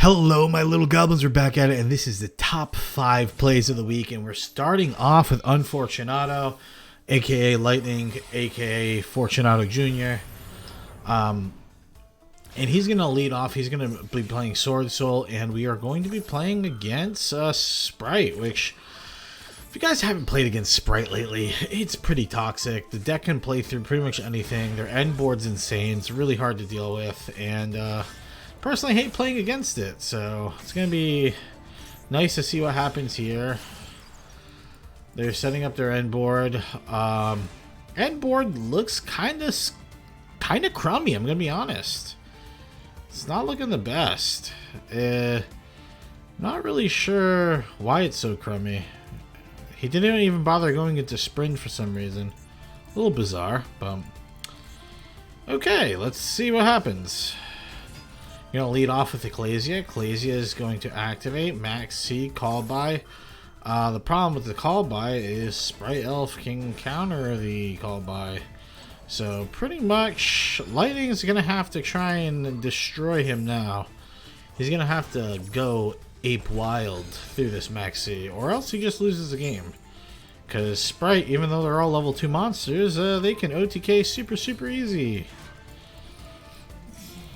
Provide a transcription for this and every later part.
Hello, my little goblins. We're back at it, and this is the top 5 plays of the week. And we're starting off with Unfortunato, aka Lightning, aka Fortunato Jr. And he's going to lead off. He's going to be playing Sword Soul, and we are going to be playing against Sprite, which, if you guys haven't played against Sprite lately, it's pretty toxic. The deck can play through pretty much anything. Their end board's insane. It's really hard to deal with, and personally hate playing against it, so it's gonna be nice to see what happens here. They're setting up their end board. End board looks kind of crummy, I'm gonna be honest. It's not looking the best. Not really sure why it's so crummy. He didn't even bother going into sprint for some reason. A little bizarre, but okay, let's see what happens. You're going to lead off with Ecclesia. Ecclesia is going to activate Max C call by. The problem with the call by is Sprite Elf can counter the call by. So pretty much Lightning is going to have to try and destroy him now. He's going to have to go ape wild through this Max C, or else he just loses the game. Because Sprite, even though they're all level 2 monsters, they can OTK super easy.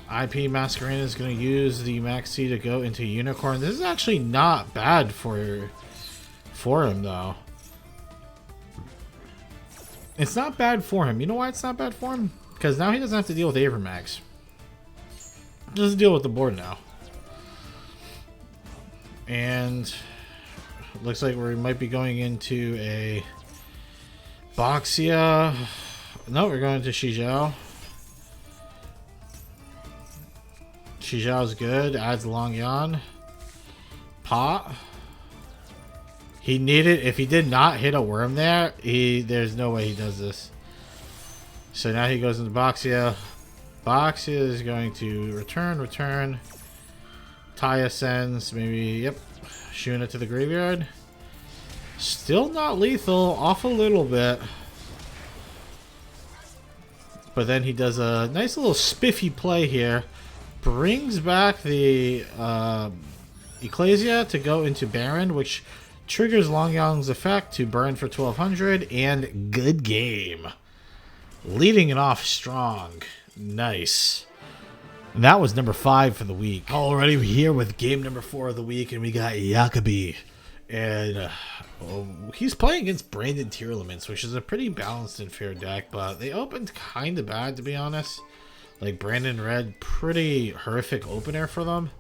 IP Masquerade is going to use the Maxi to go into Unicorn. This is actually not bad for him, though. It's not bad for him. You know why it's not bad for him? Because now he doesn't have to deal with Avermax. He doesn't deal with the board now. And looks like we might be going into a Boxia. No, we're going to Shizhou. Shizhao's good. Adds Long Yan. Pot. He needed. If he did not hit a worm there, there's no way he does this. So now he goes into Boxia. Boxia is going to return. Taya sends maybe. Yep. Shuna to the graveyard. Still not lethal. Off a little bit. But then he does a nice little spiffy play here. Brings back the Ecclesia to go into Baron, which triggers Long Yang's effect to burn for 1200, and good game. Leading it off strong. Nice. And that was number 5 for the week. Already here with game number 4 of the week, and we got Jacoby. And he's playing against Branded Tearlaments, which is a pretty balanced and fair deck, but they opened kind of bad, to be honest. Like Brandon Red, pretty horrific opener for them.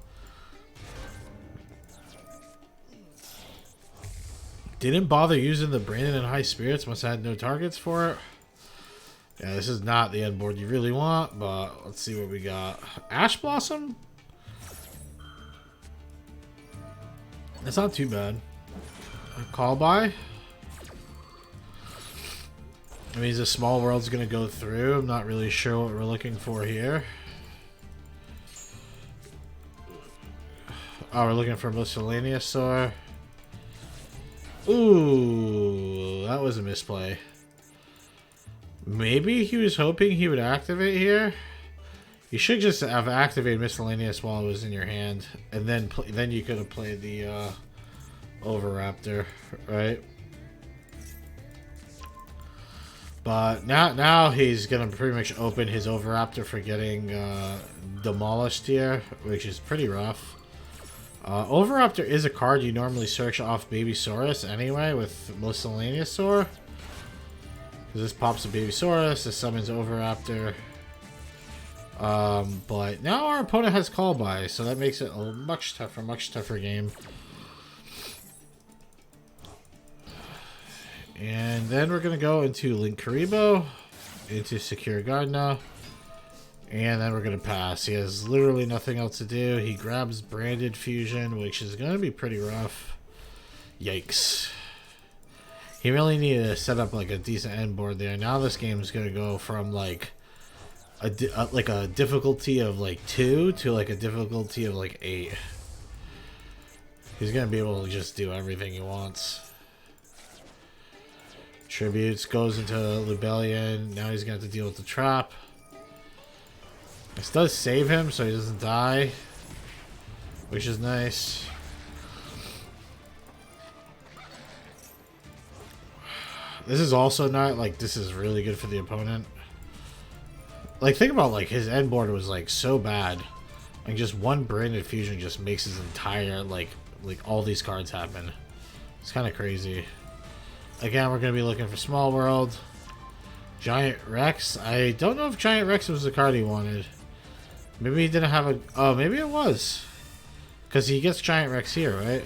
Didn't bother using the Brandon and High Spirits, must have had no targets for it. Yeah, this is not the end board you really want, but let's see what we got. Ash Blossom? That's not too bad. Call by? I mean, a small world's gonna go through. I'm not really sure what we're looking for here. Oh, we're looking for Miscellaneous Sword. Ooh, that was a misplay. Maybe he was hoping he would activate here. You should just have activated Miscellaneous while it was in your hand, and then you could have played the Overraptor, right? But now he's gonna pretty much open his Overraptor for getting demolished here, which is pretty rough. Overraptor is a card you normally search off Babysaurus anyway with Miscellaneous Sword. Because this pops a Babysaurus, this summons Overraptor. But now our opponent has Call By, so that makes it a much tougher game. And then we're going to go into Linkuriboh, into Secure Gardna, and then we're going to pass. He has literally nothing else to do. He grabs Branded Fusion, which is going to be pretty rough. Yikes. He really needed to set up like a decent end board there. Now this game is going to go from like a difficulty of like 2 to like a difficulty of like 8. He's going to be able to just do everything he wants. Tributes, goes into Rebellion. Now he's going to have to deal with the trap. This does save him so he doesn't die. which is nice. This is also not like, this is really good for the opponent. Like, think about, like, his end board was like so bad, like just one branded fusion just makes his entire like all these cards happen. It's kind of crazy. Again, we're gonna be looking for Small World. Giant Rex. I don't know if Giant Rex was the card he wanted. Maybe he didn't have a... Oh, maybe it was. Because he gets Giant Rex here, right?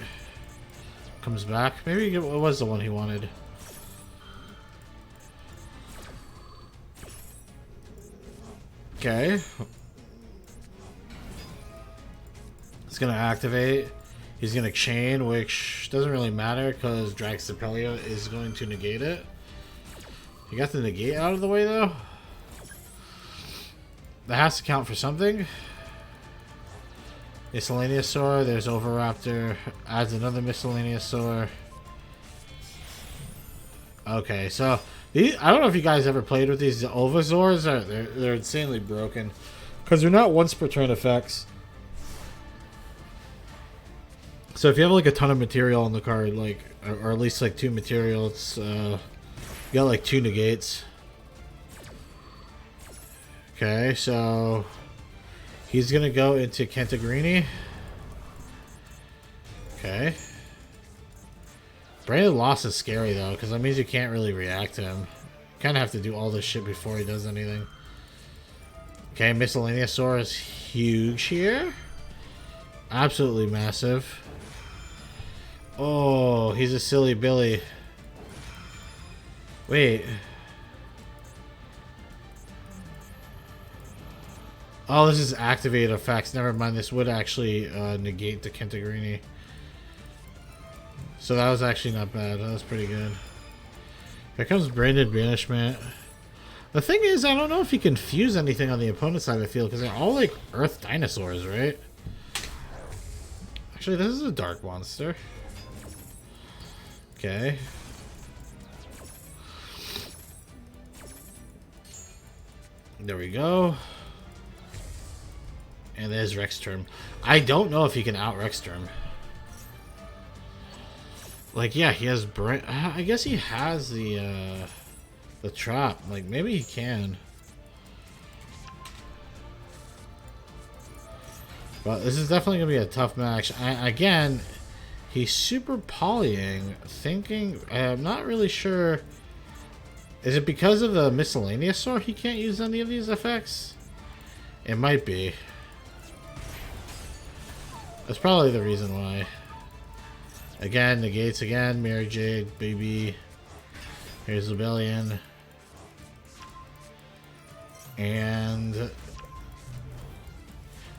Comes back. Maybe it was the one he wanted. Okay. It's going to activate. He's going to chain, which doesn't really matter because Dragstapelia is going to negate it. You got the negate out of the way, though? That has to count for something. Miscellaneous Sword. There's Overraptor. Adds another Miscellaneous Sword. Okay, so I don't know if you guys ever played with these. The Ovazors they're insanely broken because they're not once per turn effects. So if you have like a ton of material on the card, like or at least like 2 materials, you got like 2 negates. Okay, so he's gonna go into Kentagrini. Okay. Branded Loss is scary though, because that means you can't really react to him. You kind of have to do all this shit before he does anything. Okay, Miscellaneous Sword is huge here. Absolutely massive. Oh, he's a silly Billy. Wait. Oh, this is activate effects. Never mind, this would actually negate the Kentagrini. So that was actually not bad. That was pretty good. Here comes Branded Banishment. The thing is, I don't know if he can fuse anything on the opponent's side of the field because they're all like Earth dinosaurs, right? Actually, this is a Dark Monster. Okay. There we go. And there's Rexterm. I don't know if he can out Rexterm. Like, yeah, he has I guess he has the trap. Like, maybe he can. But this is definitely gonna be a tough match. Again, he's super polying, thinking. I'm not really sure. Is it because of the Miscellaneous Sword he can't use any of these effects? It might be. That's probably the reason why. Again, negates again. Mary Jade, baby. Here's Rebellion. And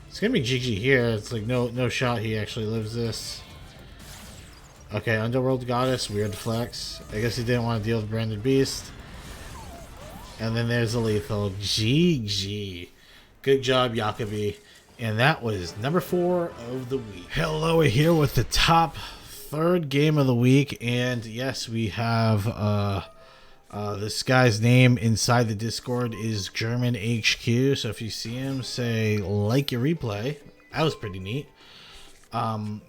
it's gonna be GG here. It's like no shot he actually lives this. Okay, Underworld Goddess, weird flex. I guess he didn't want to deal with Branded Beast. And then there's a lethal. GG. Good job, Jacobi. And that was number 4 of the week. Hello, we're here with the top 3rd game of the week. And yes, we have this guy's name inside the Discord is German HQ. So if you see him, say like your replay. That was pretty neat.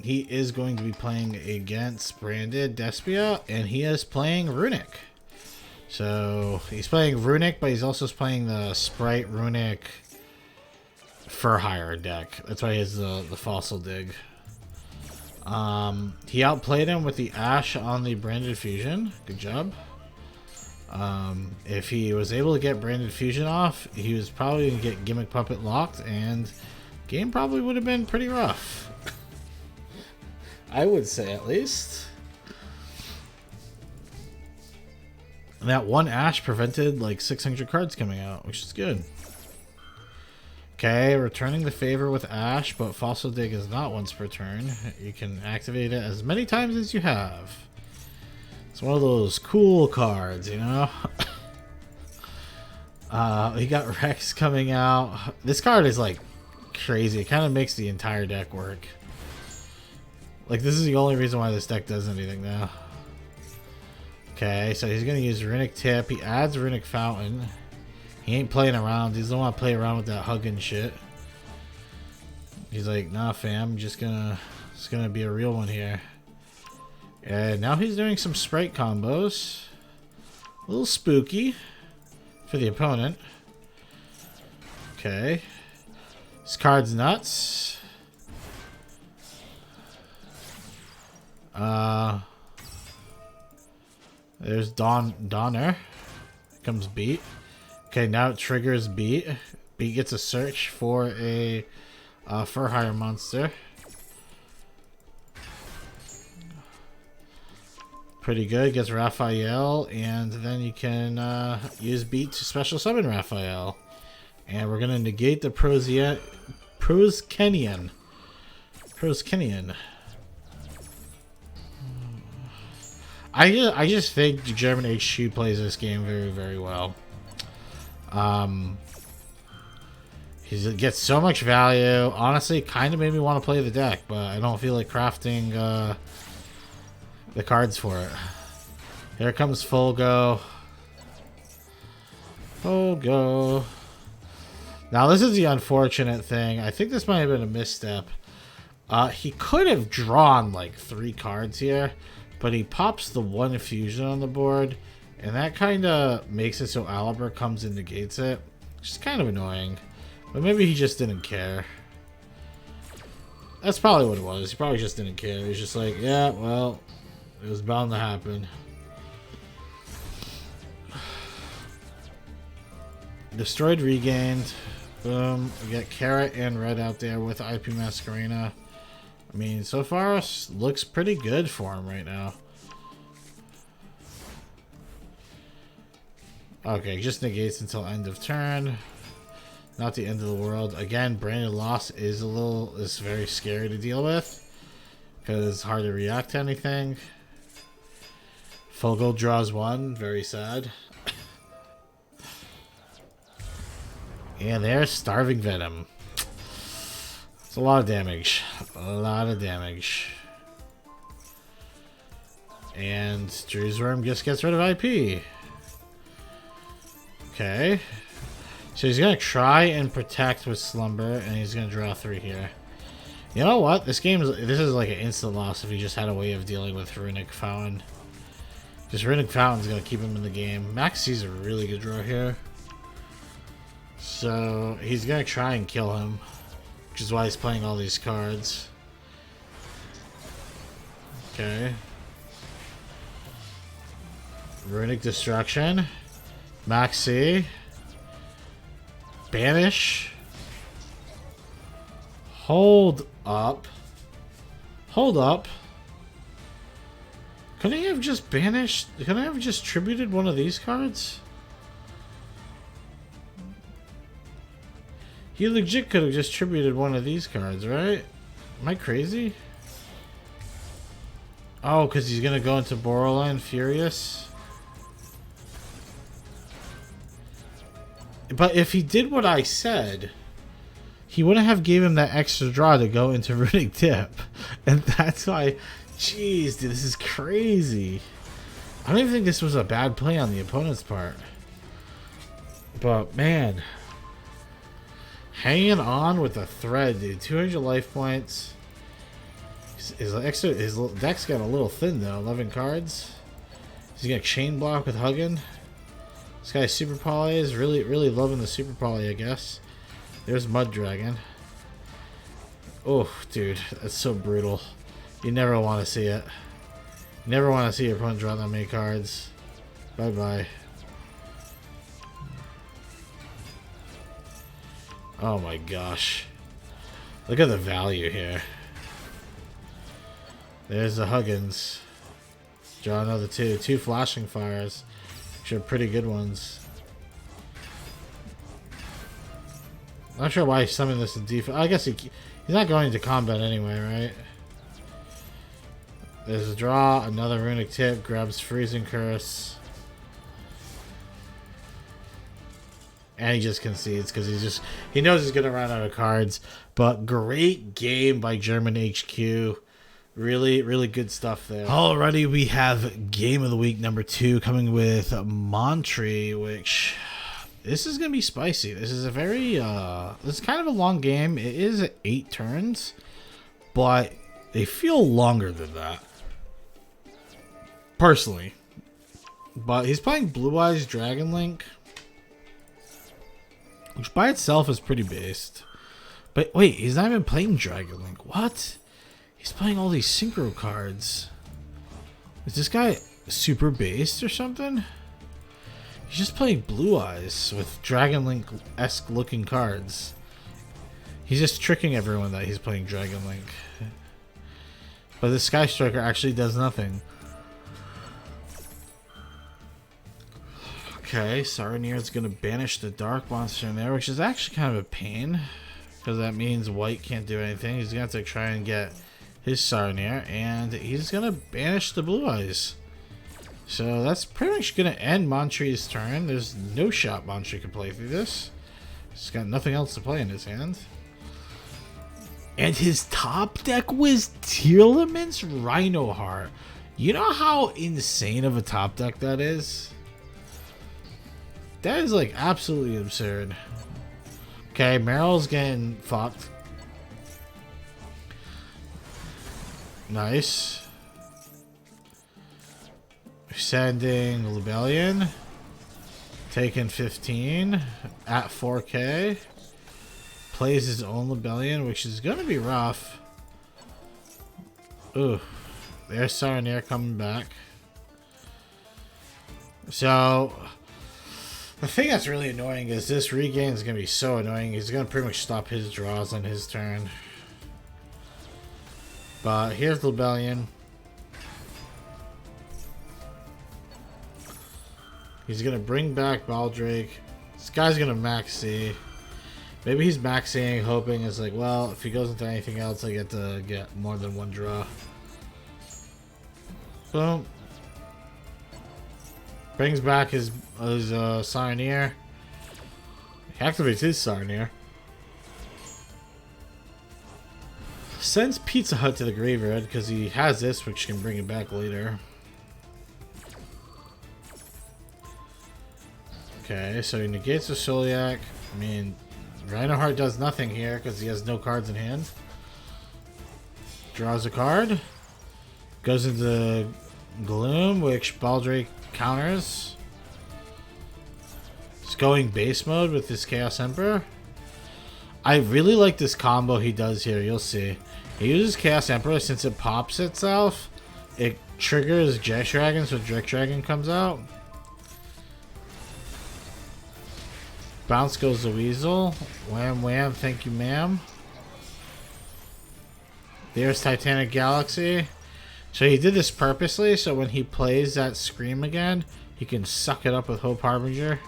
He is going to be playing against Branded Despia, and he is playing Runic. So he's playing Runic, but he's also playing the Sprite Runic for hire deck. That's why he has the Fossil Dig. He outplayed him with the Ash on the Branded Fusion. Good job. If he was able to get Branded Fusion off, he was probably going to get Gimmick Puppet locked, and game probably would have been pretty rough. I would say, at least. And that one Ash prevented like 600 cards coming out, which is good. Okay, returning the favor with Ash, but Fossil Dig is not once per turn. You can activate it as many times as you have. It's one of those cool cards, you know? We got Rex coming out. This card is like crazy. It kind of makes the entire deck work. Like, this is the only reason why this deck does anything now. Okay, so he's going to use Runic Tip. He adds Runic Fountain. He ain't playing around. He doesn't want to play around with that hugging shit. He's like, nah, fam, it's gonna be a real one here. And now he's doing some sprite combos. A little spooky for the opponent. Okay. This card's nuts. There's Donner. Comes Beat. Okay, now it triggers Beat. Beat gets a search for a for hire monster. Pretty good. Gets Raphael, and then you can use Beat to special summon Raphael. And we're gonna negate the Proskenian. I just think German HQ plays this game very, very well. He gets so much value. Honestly, kind of made me want to play the deck, but I don't feel like crafting the cards for it. Here comes Folgo. Folgo. Now this is the unfortunate thing. I think this might have been a misstep. He could have drawn like 3 cards here, but he pops the 1 fusion on the board, and that kind of makes it so Aliber comes and negates it, which is kind of annoying. But maybe he just didn't care. That's probably what it was. He probably just didn't care. He was just like, yeah, well, it was bound to happen. Destroyed, regained. Boom. We got Carrot and Red out there with IP Masquerena. I mean, so far, looks pretty good for him right now. Okay, just negates until end of turn. Not the end of the world. Again, Branded Loss is very scary to deal with, because it's hard to react to anything. Fogel draws 1, very sad. And there's Starving Venom. It's a lot of damage. A lot of damage. And Drew's Worm just gets rid of IP. Okay. So he's going to try and protect with Slumber, and he's going to draw 3 here. You know what? This is like an instant loss if he just had a way of dealing with Runic Fountain. Just Runic Fountain's going to keep him in the game. Max sees a really good draw here. So he's going to try and kill him, which is why he's playing all these cards. Okay. Runic Destruction. Maxi. Banish. Hold up. Hold up. Couldn't he have just banished? Couldn't I have just tributed one of these cards? He legit could have just tributed one of these cards, right? Am I crazy? Oh, because he's going to go into Borderline Furious. But if he did what I said, he wouldn't have gave him that extra draw to go into Runic Dip. And that's why, jeez, dude, this is crazy. I don't even think this was a bad play on the opponent's part. But, man, hanging on with a thread, dude. 200 life points. His deck's got a little thin, though. 11 cards. He's got Chain Block with Huggin. This guy's Super Poly is really loving the Super Poly, I guess. There's Mud Dragon. Oh, dude, that's so brutal. You never want to see it. You never want to see your opponent draw that many cards. Bye-bye. Oh my gosh. Look at the value here. There's the Huggins. Draw another 2. 2 Flashing Fires. Which are pretty good ones. Not sure why he summoned this in defense. I guess he's not going into combat anyway, right? There's a draw, another Runic Tip, grabs Freezing Curse. And he just concedes because he knows he's going to run out of cards. But great game by German HQ. Really good stuff there. Alrighty, we have Game of the Week number 2 coming with Montreal, which This is gonna be spicy. This is a very this is kind of a long game. It is 8 turns, but they feel longer than that. Personally. But he's playing Blue Eyes DRAGONLINK, which by itself is pretty based. But wait, he's not even playing DRAGONLINK. What? He's playing all these synchro cards. Is this guy super based or something? He's just playing Blue Eyes with DRAGONLINK-esque looking cards. He's just tricking everyone that he's playing DRAGONLINK. But the Sky Striker actually does nothing. Okay, Saranir is going to banish the Dark Monster in there, which is actually kind of a pain. Because that means white can't do anything. He's going to have to try and get his Saranir, and he's going to banish the Blue Eyes. So that's pretty much going to end Montreal's turn. There's no shot Montreal can play through this. He's got nothing else to play in his hand. And his top deck was Tearlament's Rhino Heart. You know how insane of a top deck that is? That is like absolutely absurd. Okay, Meryl's getting fucked. Nice. Sending Lebellion. Taking 15 at 4K. Plays his own Lebellion, which is going to be rough. Ooh. There's Saranir coming back. So, the thing that's really annoying is this regain is going to be so annoying. He's going to pretty much stop his draws on his turn. But here's Lebellion. He's going to bring back Baldrake. This guy's going to max C. Maybe he's maxing, hoping it's like, well, if he goes into anything else, I get to get more than one draw. Boom. Brings back his Saranir. He activates his Saranir. Sends Pizza Hut to the graveyard because he has this, which can bring it back later. Okay, so he negates the Soliak. I mean, Rhinoheart does nothing here because he has no cards in hand. Draws a card. Goes into Gloom, which Baldrake counters. It's going base mode with this Chaos Emperor. I really like this combo he does here. You'll see. He uses Chaos Emperor since it pops itself. It triggers Jet Dragon, so Drek Dragon comes out. Bounce goes the Weasel. Wham wham, thank you ma'am. There's Titanic Galaxy. So he did this purposely, so when he plays that Scream again, he can suck it up with Hope Harbinger.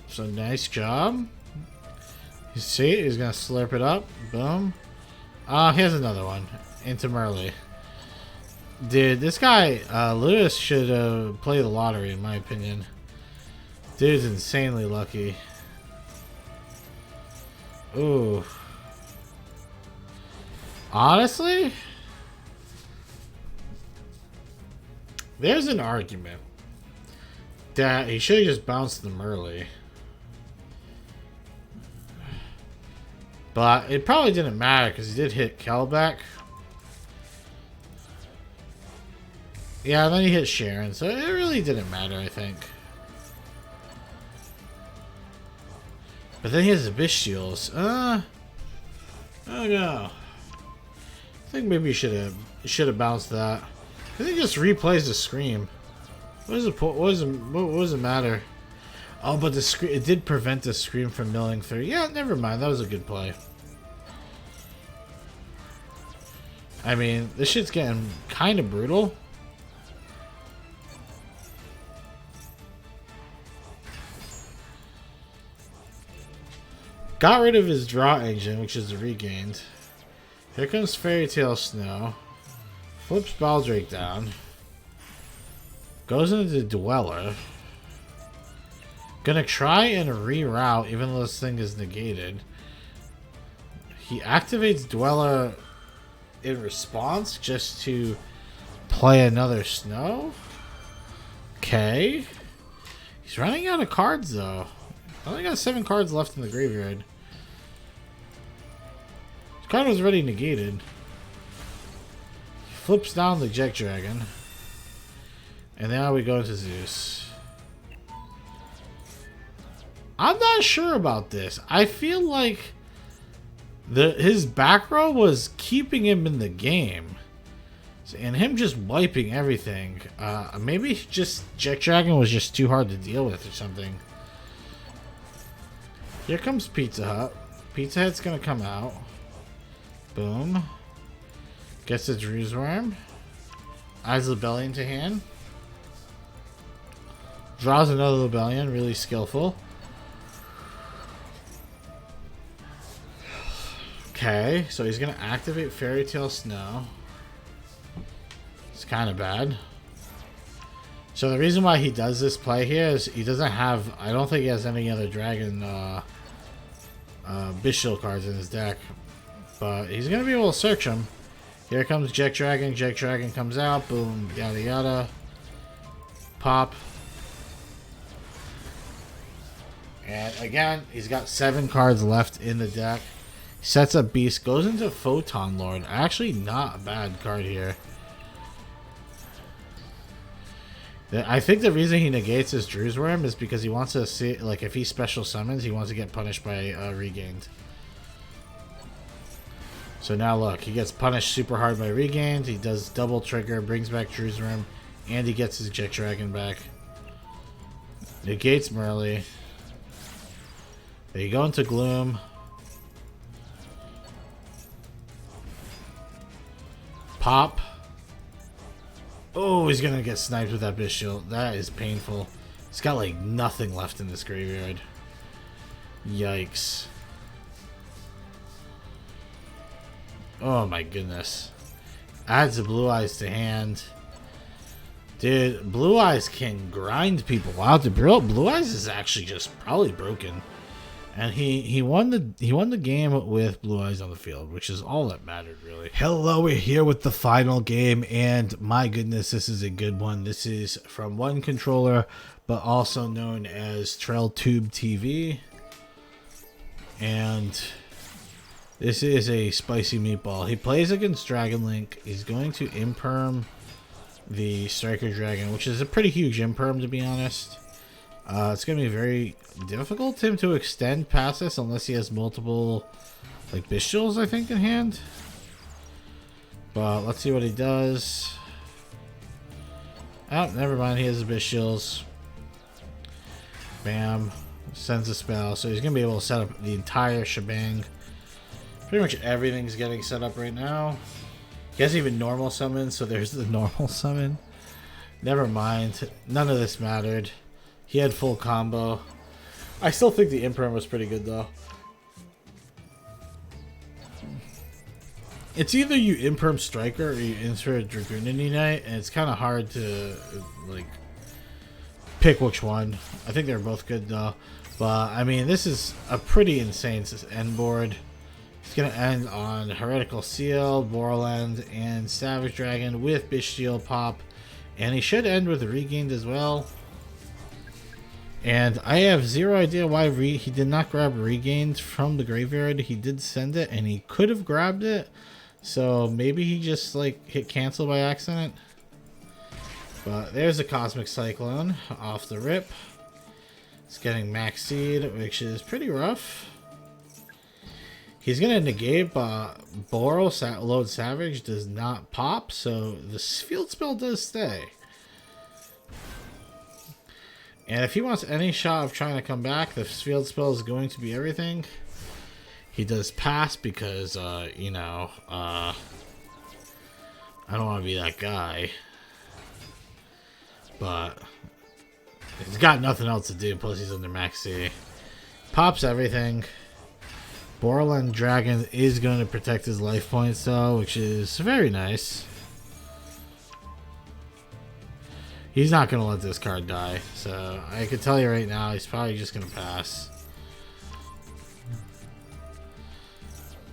So nice job. You see, he's gonna slurp it up. Boom. Here's another one. Into Merly. Dude, this guy, Lewis should play the lottery, in my opinion. Dude's insanely lucky. Ooh. Honestly, there's an argument that he should have just bounced the Merly. But it probably didn't matter because he did hit Kelbeck. Yeah, and then he hit Sharon, so it really didn't matter, I think. But then he has the Bestials. Oh no. I think maybe you should have bounced that. I think he just replays the Scream. What does it matter? Oh, but it did prevent the Scream from milling through. Yeah, never mind. That was a good play. I mean, this shit's getting kind of brutal. Got rid of his draw engine, which is regained. Here comes Fairy Tale Snow. Flips Baldrake down. Goes into the Dweller. Gonna try and reroute even though this thing is negated. He activates Dweller in response just to play another Snow. Okay. He's running out of cards, though. I only got 7 cards left in the graveyard. This card was already negated. Flips down the Jet Dragon. And now we go to Zeus. I'm not sure about this. I feel like his back row was keeping him in the game. And him just wiping everything. Maybe just Jet Dragon was just too hard to deal with or something. Here comes Pizza Hut. Pizza Hut's gonna come out. Boom. Gets the Drew's Worm. Adds Lebellion to hand. Draws another Lebellion. Really skillful. Okay, so he's gonna activate Fairy Tale Snow. It's kind of bad. So the reason why he does this play here is he doesn't have... I don't think he has any other Dragon Bishil cards in his deck. But he's going to be able to search them. Here comes Jet Dragon. Jet Dragon comes out. Boom. Yada yada. Pop. And again, he's got 7 cards left in the deck. Sets up Beast. Goes into Photon Lord. Actually not a bad card here. I think the reason he negates his Drew's Worm is because he wants to see, like, if he special summons, he wants to get punished by Regained. So now look, he gets punished super hard by Regained. He does double trigger, brings back Drew's Worm, and he gets his Jet Dragon back. Negates Merly. They go into Gloom. Pop. Oh, he's gonna get sniped with that Bishil. That is painful. He's got like nothing left in this graveyard. Yikes. Oh my goodness. Adds the Blue Eyes to hand. Dude, Blue Eyes can grind people out. The Blue Eyes is actually just probably broken. And he won the game with Blue Eyes on the field, which is all that mattered, really. Hello, we're here with the final game, and my goodness, this is a good one. This is from one controller, but also known as TrailTubeTV. And this is a spicy meatball. He plays against DRAGONLINK. He's going to imperm the Striker Dragon, which is a pretty huge imperm, to be honest. It's going to be very difficult for him to extend past this unless he has multiple, like, Bishils, I think, in hand. But let's see what he does. Oh, never mind. He has the Bishils. Bam. Sends a spell. So he's going to be able to set up the entire shebang. Pretty much everything's getting set up right now. He hasn't even normal summoned, so there's the normal summon. Never mind. None of this mattered. He had full combo. I still think the Imperm was pretty good, though. It's either you Imperm Striker or you insert Dragoonity Knight, and it's kind of hard to, like, pick which one. I think they're both good, though. But, I mean, this is a pretty insane end board. It's going to end on Heretical Seal, Borland, and Savage Dragon with Bishil Pop. And he should end with Regained as well. And I have zero idea why he did not grab Regained from the graveyard. He did send it, and he could have grabbed it. So maybe he just, like, hit cancel by accident. But there's a Cosmic Cyclone off the rip. It's getting Max Seed, which is pretty rough. He's going to negate, but Boral Load Savage does not pop, so the field spell does stay. And if he wants any shot of trying to come back, the field spell is going to be everything. He does pass because, you know, I don't want to be that guy. But he's got nothing else to do, plus he's under Max C. Pops everything. Borland Dragon is going to protect his life points, though, which is very nice. He's not going to let this card die, so I can tell you right now, he's probably just going to pass.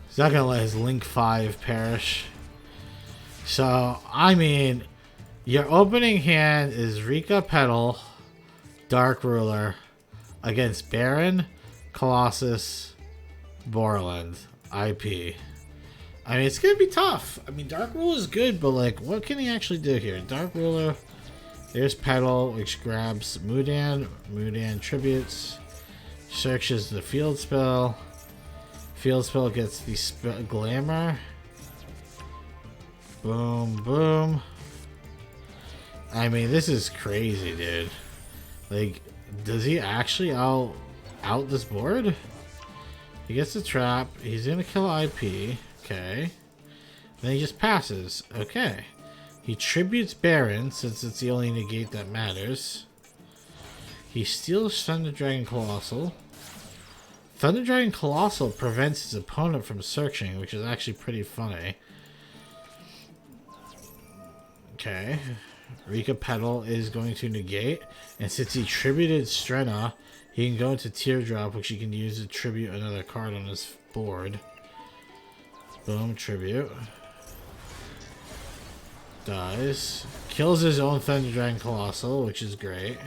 He's not going to let his Link 5 perish. So, I mean, your opening hand is RIKKA Petal, Dark Ruler against Baron, Colossus, Borland, IP. I mean, it's going to be tough. I mean, Dark Ruler is good, but, like, what can he actually do here? Dark Ruler, there's Petal, which grabs Mudan. Mudan tributes. Searches the field spell. Field spell gets the Glamour. Boom, boom. I mean, this is crazy, dude. Like, does he actually out this board? He gets the trap. He's gonna kill IP. Okay. Then he just passes. Okay. He tributes Baron, since it's the only negate that matters. He steals Thunder Dragon Colossal. Thunder Dragon Colossal prevents his opponent from searching, which is actually pretty funny. Okay. RIKKA Petal is going to negate, and since he tributed Strenna, he can go into Teardrop, which he can use to tribute another card on his board. Boom, tribute. Dies. Kills his own Thunder Dragon Colossal, which is great.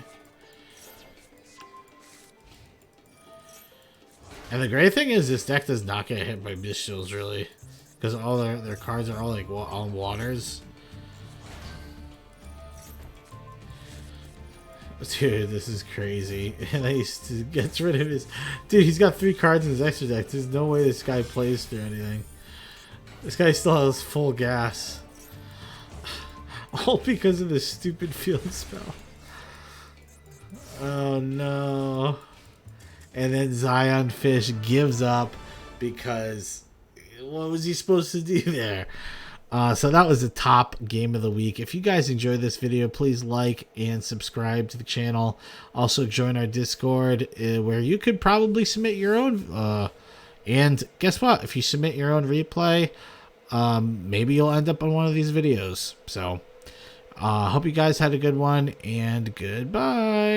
And the great thing is this deck does not get hit by Bestials, really. Because all their cards are all like on waters. Dude, this is crazy. And he gets rid of his... Dude, he's got 3 cards in his extra deck. There's no way this guy plays through anything. This guy still has full gas. All because of this stupid field spell. Oh no. And then Zion Fish gives up because... What was he supposed to do there? So that was the top game of the week. If you guys enjoyed this video, please like and subscribe to the channel. Also join our Discord where you could probably submit your own. And guess what? If you submit your own replay, maybe you'll end up on one of these videos. So hope you guys had a good one, and goodbye.